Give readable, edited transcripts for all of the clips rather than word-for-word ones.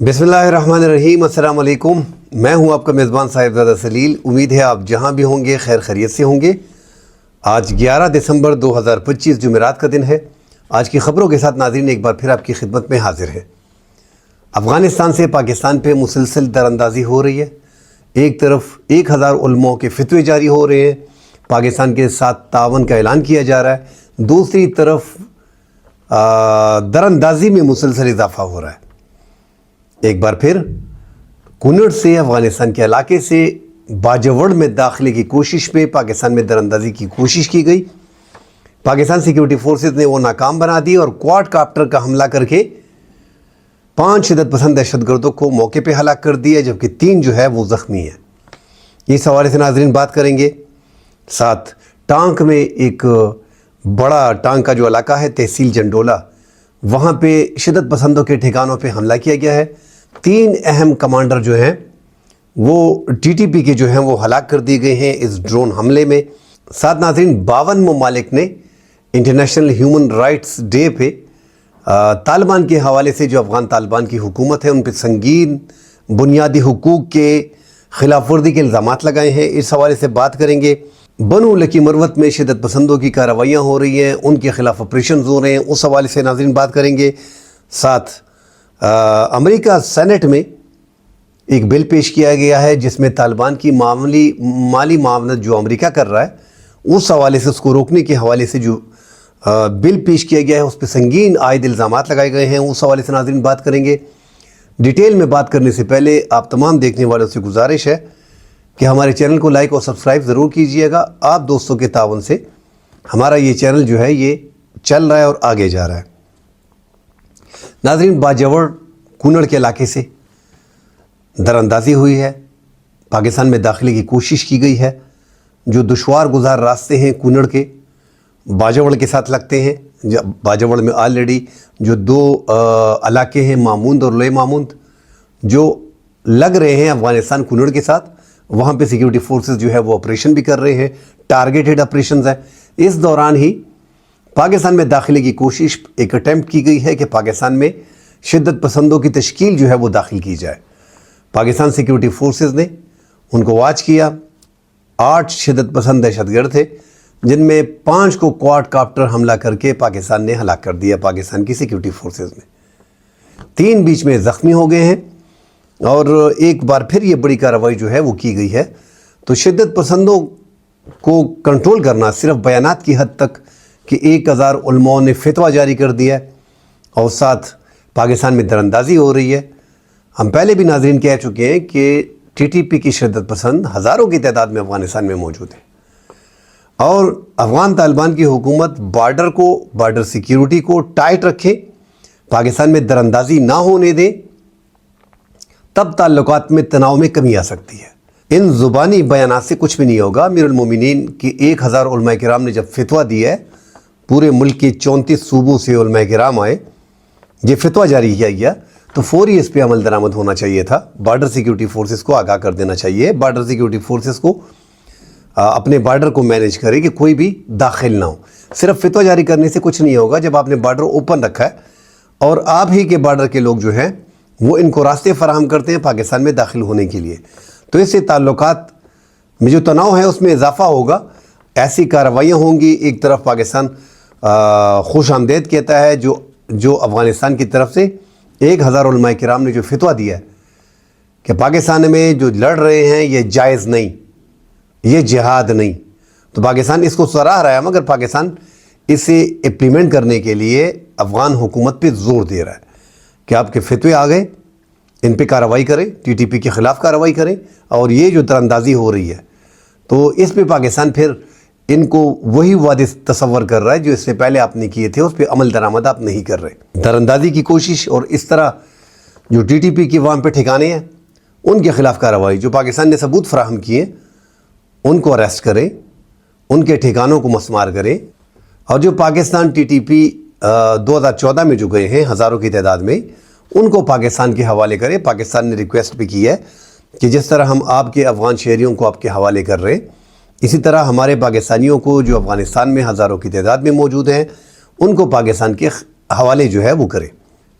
बिस्मिल्लाहिर्रहमानिर्रहीम। अस्सलाम वालेकुम। मैं हूं आपका मेज़बान साहिबजादा सलील। उम्मीद है आप जहां भी होंगे खैर खैरियत से होंगे। आज 11 दिसंबर 2025 जुमेरात का दिन है। आज की ख़बरों के साथ नाज़रीन एक बार फिर आपकी खिदमत में हाजिर है। अफ़गानिस्तान से पाकिस्तान पे मुसलसल दरअंदाज़ी हो रही है। एक तरफ 1000 उलमा के फ़तवे जारी हो रहे हैं, पाकिस्तान के साथ तावन का ऐलान किया जा रहा है। दूसरी तरफ दरअंदाज़ी में मुसलसल इजाफ़ा हो रहा है। एक बार फिर कुनड़ से अफ़गानिस्तान के इलाके से बाजवड़ में दाखिले की कोशिश में पाकिस्तान में दरअंदाज़ी की कोशिश की गई। पाकिस्तान सिक्योरिटी फोर्सेस ने वो नाकाम बना दी और क्वाड काप्टर का हमला करके 5 शिद्दत पसंद दहशतगर्दों को मौके पे हलाक कर दिया, जबकि 3 जो है वो ज़ख्मी हैं। इस हवाले से नाज़रीन बात करेंगे। साथ टांक में एक बड़ा टांक का जो इलाका है तहसील जंडोला, वहाँ पे शिद्दत पसंदों के ठिकानों पे हमला किया गया है। 3 अहम कमांडर जो हैं वो टीटीपी के जो हैं वो हलाक कर दिए गए हैं इस ड्रोन हमले में। साथ नाज़रीन 52 ममालिक ने इंटरनेशनल ह्यूमन राइट्स डे पे तालिबान के हवाले से, जो अफ़गान तालिबान की हुकूमत है, उन पर संगीन बुनियादी हुकूक के खिलाफ वर्दी के इल्ज़ामात लगाए हैं। इस हवाले से बात करेंगे। बनु लकी मरवत में शिद्दत पसंदों की कार्रवाइयाँ हो रही हैं, उनके ख़िलाफ़ ऑपरेशन हो रहे हैं, उस हवाले से नाज़रीन बात करेंगे। साथ अमेरिका सेनेट में एक बिल पेश किया गया है जिसमें तालिबान की माली मावनत जो अमेरिका कर रहा है उस हवाले से, उसको रोकने के हवाले से जो बिल पेश किया गया है उस पर संगीन आयद इल्ज़ामात लगाए गए हैं। उस हवाले से नाज़रीन बात करेंगे। डिटेल में बात करने से पहले आप तमाम देखने वालों से गुजारिश है कि हमारे चैनल को लाइक और सब्सक्राइब ज़रूर कीजिएगा। आप दोस्तों के तावन से हमारा ये चैनल जो है ये चल रहा है और आगे जा रहा है। नाज़रीन बाजवड़ कुनड़ के इलाके से दरअंदाज़ी हुई है, पाकिस्तान में दाखिले की कोशिश की गई है। जो दुश्वार गुजार रास्ते हैं कुनड़ के बाजवड़ के साथ लगते हैं। बाजवड़ में ऑलरेडी जो 2 इलाके हैं मामूंद और ले मामूंद जो लग रहे हैं अफ़गानिस्तान कुनड़ के साथ, वहाँ पे सिक्योरिटी फोर्सेस जो है वो ऑपरेशन भी कर रहे हैं, टारगेटेड ऑपरेशंस हैं। इस दौरान ही पाकिस्तान में दाखिले की कोशिश, एक अटैम्प्ट की गई है कि पाकिस्तान में शिद्दत पसंदों की तश्कील जो है वो दाखिल की जाए। पाकिस्तान सिक्योरिटी फोर्सेस ने उनको वॉच किया। 8 शिद्दत पसंद दहशतगर्द थे जिनमें 5 को क्वाड काप्टर हमला करके पाकिस्तान ने हलाक कर दिया, पाकिस्तान की सिक्योरिटी फोर्सेस ने। 3 बीच में ज़ख्मी हो गए हैं और एक बार फिर ये बड़ी कार्रवाई जो है वो की गई है। तो शिद्दत पसंदों को कंट्रोल करना सिर्फ बयानात की हद तक कि 1000 उलमाओं ने फतवा जारी कर दिया है और साथ पाकिस्तान में दरअंदाज़ी हो रही है। हम पहले भी नाज़रीन कह चुके हैं कि टीटीपी की शिद्दत पसंद हज़ारों की तादाद में अफ़गानिस्तान में मौजूद है और अफ़गान तालिबान की हुकूमत बॉर्डर सिक्योरिटी को टाइट रखे, पाकिस्तान में दरअंदाज़ी ना होने दें, तब ताल्लुकात में तनाव में कमी आ सकती है। इन ज़ुबानी बयानात से कुछ भी नहीं होगा। अमीरुल मोमिनीन की 1000 उलमा किराम ने जब फतवा दिया है, पूरे मुल्क के 34 सूबों से उलमा किराम आए, ये फतवा जारी किया गया, तो फौरी इस पर अमल दरामद होना चाहिए था। बॉर्डर सिक्योरिटी फोर्सेस को आगाह कर देना चाहिए। बॉर्डर सिक्योरिटी फोर्सेस को अपने बॉर्डर को मैनेज करे कि कोई भी दाखिल ना हो। सिर्फ फतवा जारी करने से कुछ नहीं होगा। जब आपने बॉर्डर ओपन रखा है और आप ही के बॉर्डर के लोग जो हैं वो इनको रास्ते फराहम करते हैं पाकिस्तान में दाखिल होने के लिए, तो इससे ताल्लुकात में जो तनाव है उसमें इजाफा होगा। ऐसी कार्रवाइयाँ होंगी। एक तरफ पाकिस्तान खुश आमदेद कहता है जो अफ़गानिस्तान की तरफ से 1000 उलमा किराम ने जो फतवा दिया है कि पाकिस्तान में जो लड़ रहे हैं ये जायज़ नहीं, ये जिहाद नहीं, तो पाकिस्तान इसको सराह रहा है, मगर पाकिस्तान इसे इम्प्लीमेंट करने के लिए अफ़गान हुकूमत पे ज़ोर दे रहा है कि आपके फतवे आ गए, इन पे कार्रवाई करें, टीटीपी के ख़िलाफ़ कार्रवाई करें। और ये जो दरअंदाज़ी हो रही है तो इस पे पाकिस्तान फिर इनको वही वादे तसव्वुर कर रहा है जो इससे पहले आपने किए थे, उस पर अमल दरामद आप नहीं कर रहे। दरअंदाज़ी की कोशिश और इस तरह जो टीटीपी के वहाँ पे ठिकाने हैं उनके ख़िलाफ़ कार्रवाई, जो पाकिस्तान ने सबूत फराहम किए उनको अरेस्ट करें, उनके ठिकानों को मस्मार करें। और जो पाकिस्तान टीटीपी 2014 में जो गए हैं हज़ारों की तादाद में, उनको पाकिस्तान के हवाले करें। पाकिस्तान ने रिक्वेस्ट भी की है कि जिस तरह हम आपके अफ़गान शहरियों को आपके हवाले कर रहे हैं, इसी तरह हमारे पाकिस्तानियों को जो अफ़गानिस्तान में हज़ारों की तादाद में मौजूद हैं उनको पाकिस्तान के हवाले जो है वो करें।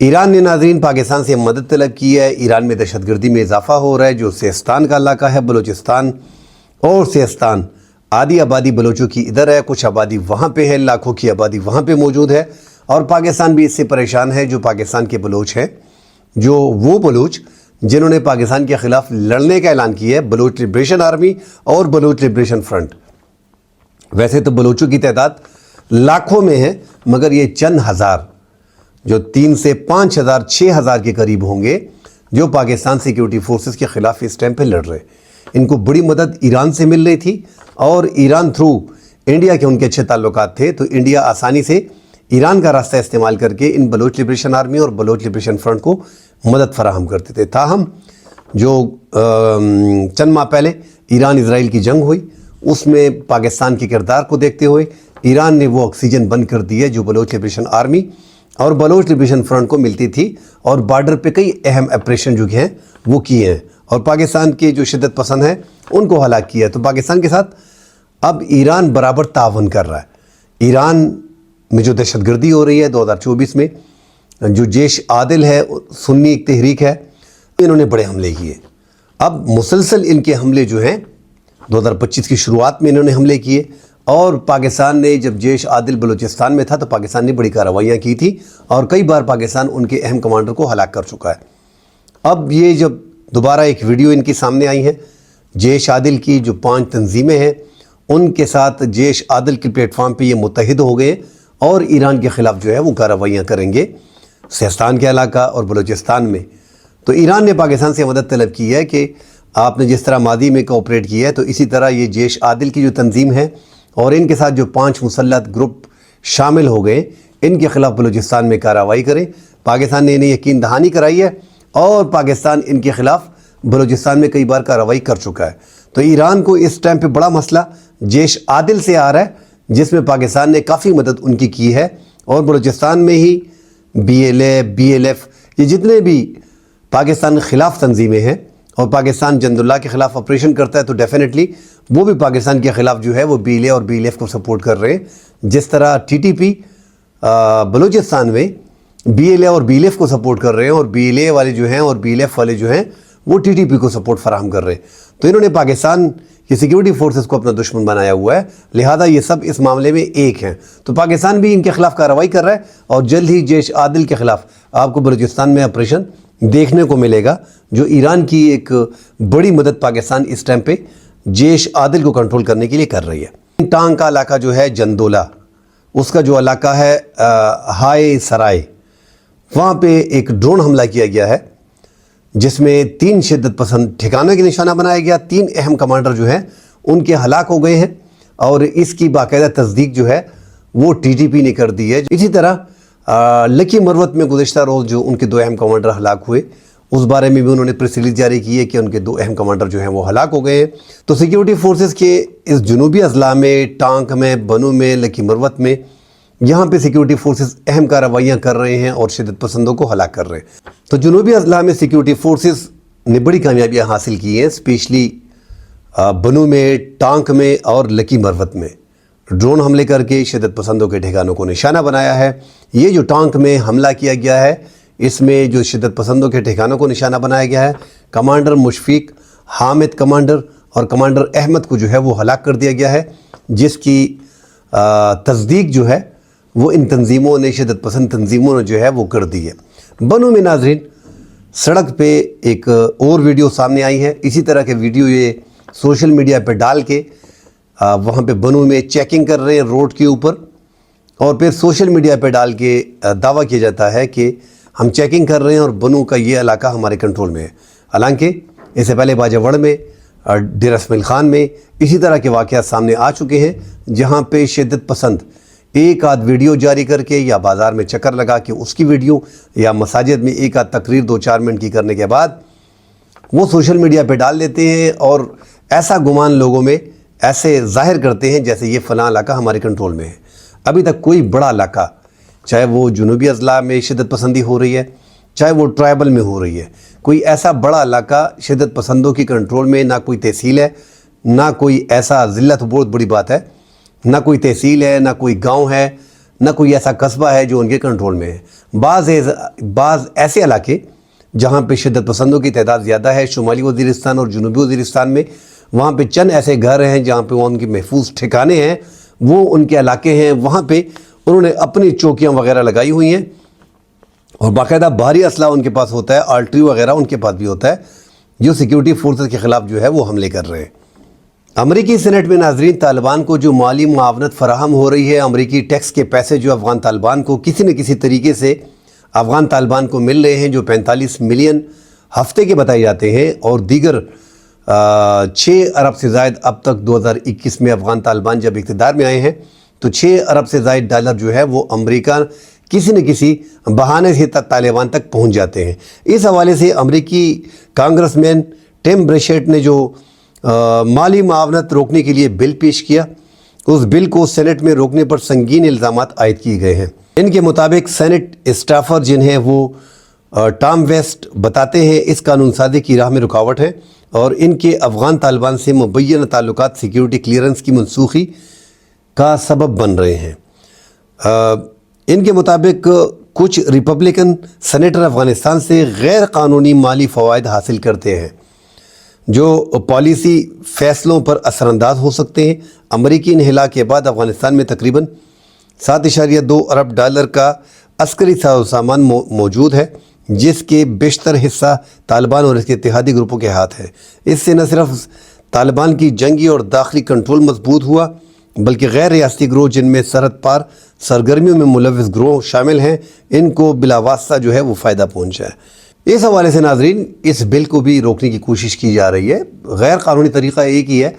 ईरान ने नाज़रीन पाकिस्तान से मदद तलब की है। ईरान में दहशतगर्दी में इजाफा हो रहा है। जो सिस्तान का इलाका है, बलूचिस्तान और सिस्तान, आधी आबादी बलोचों की इधर है, कुछ आबादी वहाँ पे है, लाखों की आबादी वहाँ पे मौजूद है। और पाकिस्तान भी इससे परेशान है। जो पाकिस्तान के बलोच हैं, जो वो बलोच जिन्होंने पाकिस्तान के ख़िलाफ़ लड़ने का ऐलान किया है, बलोच लिब्रेशन आर्मी और बलोच लिब्रेशन फ्रंट। वैसे तो बलोचों की तादाद लाखों में है, मगर ये चंद हज़ार, जो 3 से 5 हज़ार 6 हज़ार के करीब होंगे, जो पाकिस्तान सिक्योरिटी फोर्सेस के ख़िलाफ़ इस टाइम पे लड़ रहे हैं। इनको बड़ी मदद ईरान से मिल रही थी और ईरान थ्रू इंडिया के उनके अच्छे ताल्लुकात थे, तो इंडिया आसानी से ईरान का रास्ता इस्तेमाल करके इन बलोच लिब्रेशन आर्मी और बलोच लिब्रेशन फ्रंट को मदद फराहम करते थे। ताहम जो चंद माह पहले ईरान इजराइल की जंग हुई, उसमें पाकिस्तान के किरदार को देखते हुए ईरान ने वो ऑक्सीजन बंद कर दी है जो बलोच लिब्रेशन आर्मी और बलोच लिब्रेशन फ्रंट को मिलती थी, और बॉर्डर पे कई अहम ऑपरेशन जो हैं वो किए हैं और पाकिस्तान के जो शिद्दत पसंद हैं उनको हलाक किया है। तो पाकिस्तान के साथ अब ईरान बराबर तावन कर रहा है। ईरान में जो दहशतगर्दी हो रही है 2024 में, जो जैश आदिल है, सुन्नी एक तहरीक है, इन्होंने बड़े हमले किए। अब मुसलसल इनके हमले जो हैं 2025 की शुरुआत में इन्होंने हमले किए, और पाकिस्तान ने जब जैश आदिल बलूचिस्तान में था तो पाकिस्तान ने बड़ी कार्रवाइयाँ की थी और कई बार पाकिस्तान उनके अहम कमांडर को हलाक कर चुका है। अब ये जब दोबारा एक वीडियो इनकी सामने आई है जैश आदिल की, जो 5 तंजीमें हैं उनके साथ जैश आदिल के प्लेटफॉर्म पे ये मुत्तहिद हो गए और ईरान के ख़िलाफ़ जो है वो कार्रवाइयाँ करेंगे सिस्तान के इलाका और बलूचिस्तान में। तो ईरान ने पाकिस्तान से मदद तलब की है कि आपने जिस तरह मादी में कोऑपरेट किया है, तो इसी तरह ये जैश आदिल की जो तंजीम है और इनके साथ जो 5 मुसल्लत ग्रुप शामिल हो गए, इनके ख़िलाफ़ बलूचिस्तान में कार्रवाई करें। पाकिस्तान ने इन्हें यकीन दहानी कराई है और पाकिस्तान इनके ख़िलाफ़ बलूचिस्तान में कई बार कार्रवाई कर चुका है। तो ईरान को इस टाइम पे बड़ा मसला जैश आदिल से आ रहा है, जिसमें पाकिस्तान ने काफ़ी मदद उनकी की है, और बलूचिस्तान में ही BLA, BLF, ये जितने भी पाकिस्तान के ख़िलाफ़ तंजीमें हैं, और पाकिस्तान जंदुल्ला के ख़िलाफ़ ऑपरेशन करता है तो डेफिनेटली वो भी पाकिस्तान के ख़िलाफ़ जो है वो BLA और BLF को सपोर्ट कर रहे हैं। जिस तरह TTP बलूचिस्तान में BLA और BLF को सपोर्ट कर रहे हैं, और BLA वाले जो हैं और BLF वाले जो हैं वो TTP को सपोर्ट फराहम कर रहे हैं। तो इन्होंने पाकिस्तान की सिक्योरिटी फोर्सेस को अपना दुश्मन बनाया हुआ है, लिहाजा ये सब इस मामले में एक हैं। तो पाकिस्तान भी इनके ख़िलाफ़ कार्रवाई कर रहा है और जल्द ही जैश आदिल के ख़िलाफ़ आपको बलूचिस्तान में ऑपरेशन देखने को मिलेगा, जो ईरान की एक बड़ी मदद पाकिस्तान इस टाइम पे जैश आदिल को कंट्रोल करने के लिए कर रही है। टांग का इलाका जो है जंदोला, उसका जो इलाका है हाय सराय, वहाँ पे एक ड्रोन हमला किया गया है जिसमें 3 शिद्दत पसंद ठिकाने के निशाना बनाया गया। 3 अहम कमांडर जो हैं उनके हलाक हो गए हैं, और इसकी बाकायदा तस्दीक जो है वो TTP ने कर दी है। इसी तरह लकी मरवत में गुज़िश्ता रोज़ जो उनके 2 अहम कमांडर हलाक हुए, उस बारे में भी उन्होंने प्रेस रिलीज जारी की है कि उनके 2 अहम कमांडर जो हैं वो हलाक हो गए हैं। तो सिक्योरिटी फोर्सेस के इस जनूबी अजला में, टांक में, बनू में, लकी मरवत में, यहाँ पे सिक्योरिटी फोर्सेस अहम कार्रवाइयाँ कर रहे हैं और शिद्दत पसंदों को हलाक कर रहे हैं। तो जनूबी अजला में सिक्योरिटी फोर्सेस ने बड़ी कामयाबियाँ हासिल की हैं, स्पेशली बनू में, टांक में और लकी मरवत में ड्रोन हमले करके शिद्दत पसंदों के ठिकानों को निशाना बनाया है। ये जो टांक में हमला किया गया है, इसमें जो शिद्दत पसंदों के ठिकानों को निशाना बनाया गया है, कमांडर मुशफिक, हामिद कमांडर और कमांडर अहमद को जो है वो हलाक कर दिया गया है, जिसकी तस्दीक जो है वो इन तंजीमों ने, शिद्दत पसंद तंजीमों ने जो है वो कर दी है। बनू में नाजरीन सड़क पे एक और वीडियो सामने आई है, इसी तरह के वीडियो ये सोशल मीडिया पे डाल के वहाँ पे बनू में चेकिंग कर रहे हैं रोड के ऊपर, और फिर सोशल मीडिया पे डाल के दावा किया जाता है कि हम चेकिंग कर रहे हैं और बनू का ये इलाका हमारे कंट्रोल में है। हालांकि इससे पहले बाजावड़ में, डेरा इस्माइल खान में इसी तरह के वाक़यात सामने आ चुके हैं, जहाँ पे शिद्दत पसंद एक आध वीडियो जारी करके या बाज़ार में चक्कर लगा के उसकी वीडियो, या मसाजिद में एक आध तकरीर 2-4 मिनट की करने के बाद वो सोशल मीडिया पे डाल देते हैं, और ऐसा गुमान लोगों में ऐसे ज़ाहिर करते हैं जैसे ये फ़लाँ इलाका हमारे कंट्रोल में है। अभी तक कोई बड़ा इलाका, चाहे वो जनूबी अजला में शिद्दत पसंदी हो रही है, चाहे वो ट्राइबल में हो रही है, कोई ऐसा बड़ा इलाका शिद्दत पसंदों की कंट्रोल में ना कोई तहसील है, ना कोई ऐसा ज़िला, तो बहुत बड़ी बात है, ना कोई तहसील है, ना कोई गांव है, ना कोई ऐसा कस्बा है जो उनके कंट्रोल में है। بعض ایسے علاقے جہاں پہ شدت پسندوں کی تعداد زیادہ ہے، شمالی وزیرستان اور جنوبی وزیرستان میں، وہاں پہ چند ایسے گھر ہیں جہاں پہ وہ ان کے محفوظ ٹھکانے ہیں، وہ ان کے علاقے ہیں، وہاں پہ انہوں نے اپنی چوکیاں وغیرہ لگائی ہوئی ہیں اور باقاعدہ بھاری اسلحہ ان کے پاس ہوتا ہے، آرٹری وغیرہ ان کے پاس بھی ہوتا ہے، جو سیکیورٹی فورسز کے خلاف جو ہے وہ حملے کر رہے ہیں۔ امریکی سینٹ میں ناظرین، طالبان کو جو مالی معاونت فراہم ہو رہی ہے، امریکی ٹیکس کے پیسے جو افغان طالبان کو کسی نہ کسی طریقے سے افغان طالبان کو مل رہے ہیں، جو 45 ملین ہفتے کے بتائے جاتے ہیں، اور دیگر 6 ارب سے زائد اب تک 2021 میں افغان طالبان جب اقتدار میں آئے ہیں تو 6 ارب سے زائد ڈالر جو ہے وہ امریکہ کسی نہ کسی بہانے سے طالبان تک پہنچ جاتے ہیں۔ اس حوالے سے امریکی کانگریس مین ٹم برشیٹ نے جو مالی معاونت روکنے کے لیے بل پیش کیا، اس بل کو سینٹ میں روکنے پر سنگین الزامات عائد کیے گئے ہیں۔ ان کے مطابق سینٹ اسٹافر جنہیں وہ ٹام ویسٹ بتاتے ہیں، اس قانون سازی کی راہ میں رکاوٹ ہے اور ان کے افغان طالبان سے مبینہ تعلقات سیکیورٹی کلیئرنس کی منسوخی کا سبب بن رہے ہیں۔ ان کے مطابق کچھ ریپبلکن سینیٹر افغانستان سے غیر قانونی مالی فوائد حاصل کرتے ہیں جو پالیسی فیصلوں پر اثر انداز ہو سکتے ہیں۔ امریکی انخلا کے بعد افغانستان میں تقریباً 7.2 ارب ڈالر کا عسکری ساز و سامان موجود ہے، جس کے بیشتر حصہ طالبان اور اس کے اتحادی گروپوں کے ہاتھ ہے۔ اس سے نہ صرف طالبان کی جنگی اور داخلی کنٹرول مضبوط ہوا، بلکہ غیر ریاستی گروہ جن میں سرحد پار سرگرمیوں میں ملوث گروہ شامل ہیں، ان کو بلا واسطہ جو ہے وہ فائدہ پہنچا ہے۔ اس حوالے سے ناظرین، اس بل کو بھی روکنے کی کوشش کی جا رہی ہے۔ غیر قانونی طریقہ ایک ہی ہے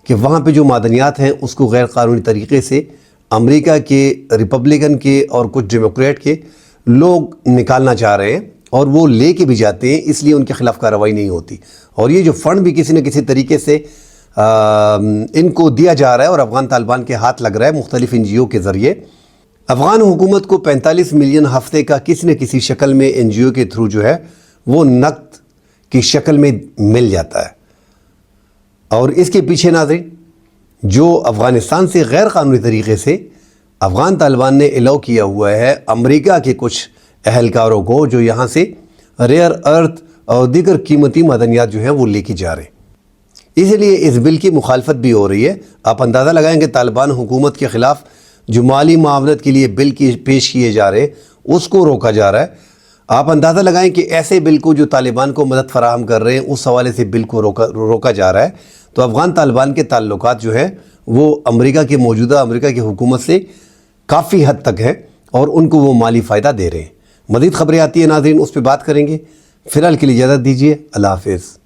کہ وہاں پہ جو معدنیات ہیں اس کو غیر قانونی طریقے سے امریکہ کے، ریپبلکن کے اور کچھ ڈیموکریٹ کے لوگ نکالنا چاہ رہے ہیں اور وہ لے کے بھی جاتے ہیں، اس لیے ان کے خلاف کارروائی نہیں ہوتی، اور یہ جو فنڈ بھی کسی نہ کسی طریقے سے ان کو دیا جا رہا ہے اور افغان طالبان کے ہاتھ لگ رہا ہے مختلف NGO کے ذریعے۔ افغان حکومت کو 45 ملین ہفتے کا کسی نہ کسی شکل میں NGO کے تھرو جو ہے وہ نقد کی شکل میں مل جاتا ہے، اور اس کے پیچھے ناظرین جو افغانستان سے غیر قانونی طریقے سے افغان طالبان نے الاؤ کیا ہوا ہے امریکہ کے کچھ اہلکاروں کو، جو یہاں سے ریئر ارتھ اور دیگر قیمتی معدنیات جو ہیں وہ لے کے جا رہے ہیں۔ اسی لیے اس بل کی مخالفت بھی ہو رہی ہے۔ آپ اندازہ لگائیں کہ طالبان حکومت کے خلاف جو مالی معاونت کے لیے بل پیش کیے جا رہے ہیں اس کو روکا جا رہا ہے۔ آپ اندازہ لگائیں کہ ایسے بل کو جو طالبان کو مدد فراہم کر رہے ہیں اس حوالے سے بل کو روکا جا رہا ہے، تو افغان طالبان کے تعلقات جو ہیں وہ امریکہ کی حکومت سے کافی حد تک ہیں اور ان کو وہ مالی فائدہ دے رہے ہیں۔ مزید خبریں آتی ہیں ناظرین، اس پہ بات کریں گے۔ فی الحال کے لیے اجازت دیجیے، اللہ حافظ۔